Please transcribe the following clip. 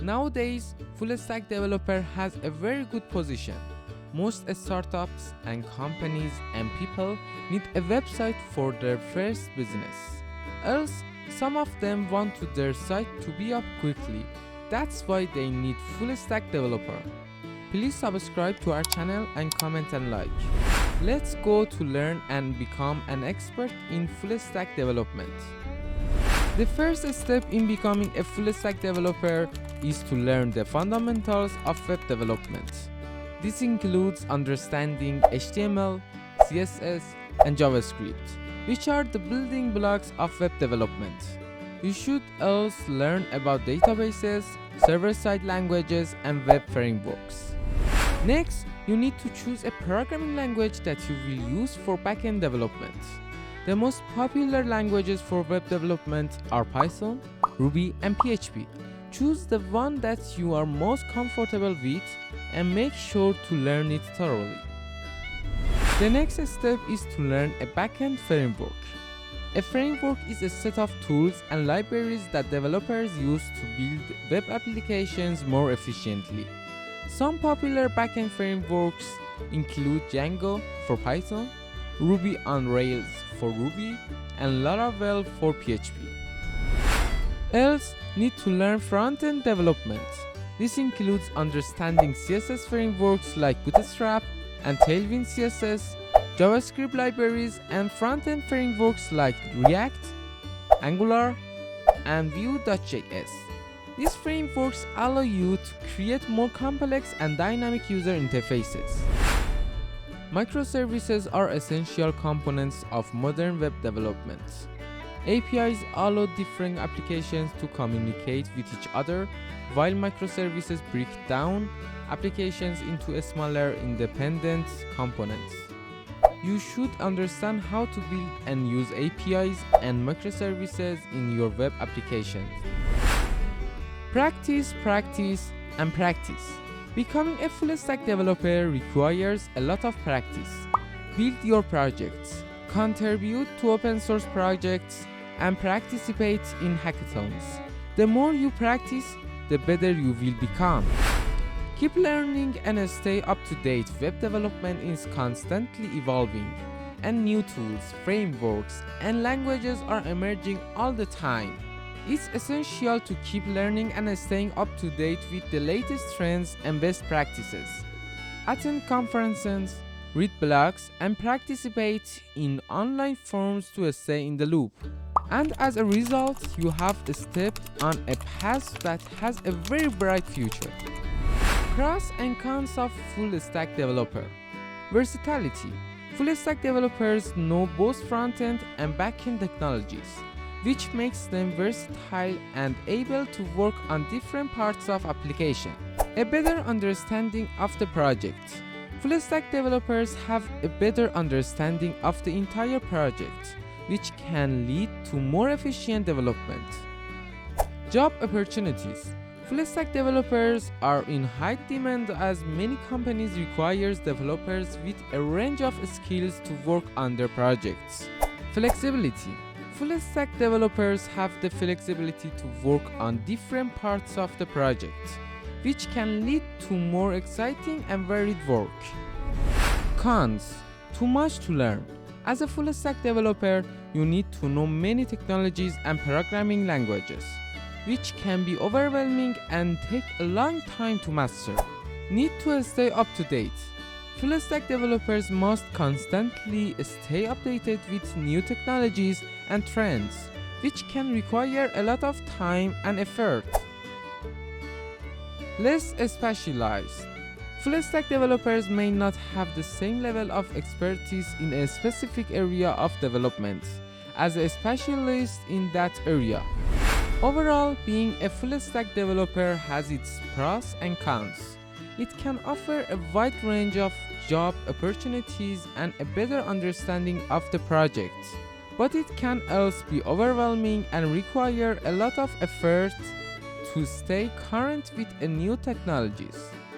Nowadays, full stack developer has a very good position. Most startups and companies and people need a website for their first business. Else, some of them want their site to be up quickly. That's why they need full stack developer. Please subscribe to our channel and comment and like. Let's go to learn and become an expert in full stack development. The first step in becoming a full stack developer is to learn the fundamentals of web development. This includes understanding HTML, CSS, and JavaScript, which are the building blocks of web development. You should also learn about databases, server-side languages, and web frameworks. Next, you need to choose a programming language that you will use for backend development. The most popular languages for web development are Python, Ruby, and PHP. Choose the one that you are most comfortable with and make sure to learn it thoroughly. The next step is to learn a backend framework. A framework is a set of tools and libraries that developers use to build web applications more efficiently. Some popular backend frameworks include Django for Python, Ruby on Rails for Ruby, and Laravel for PHP. Else, need to learn front-end development. This includes understanding CSS frameworks like Bootstrap and Tailwind CSS, JavaScript libraries, and front-end frameworks like React, Angular, and Vue.js. These frameworks allow you to create more complex and dynamic user interfaces. Microservices are essential components of modern web development. APIs allow different applications to communicate with each other, while microservices break down applications into smaller independent components. You should understand how to build and use APIs and microservices in your web applications. Practice, practice, and practice. Becoming a full stack developer requires a lot of practice. Build your projects, contribute to open source projects, and participate in hackathons. The more you practice, the better you will become. Keep learning and stay up to date. Web development is constantly evolving, and new tools, frameworks, and languages are emerging all the time. It's essential to keep learning and staying up to date with the latest trends and best practices. Attend conferences, read blogs, and participate in online forums to stay in the loop. And as a result, you have stepped on a path that has a very bright future. Pros and cons of full stack developer. Versatility. Full stack developers know both front-end and back-end technologies, which makes them versatile and able to work on different parts of application. A better understanding of the project. Full stack developers have a better understanding of the entire project, which can lead to more efficient development. Job opportunities. Full stack developers are in high demand as many companies require developers with a range of skills to work on their projects. Flexibility. Full stack developers have the flexibility to work on different parts of the project, which can lead to more exciting and varied work. Cons. Too much to learn. As a full stack developer, you need to know many technologies and programming languages, which can be overwhelming and take a long time to master. Need to stay up to date. Full stack developers must constantly stay updated with new technologies and trends, which can require a lot of time and effort. Less specialized. Full stack developers may not have the same level of expertise in a specific area of development as a specialist in that area. Overall, being a full stack developer has its pros and cons. It can offer a wide range of job opportunities and a better understanding of the project, but it can also be overwhelming and require a lot of effort to stay current with new technologies.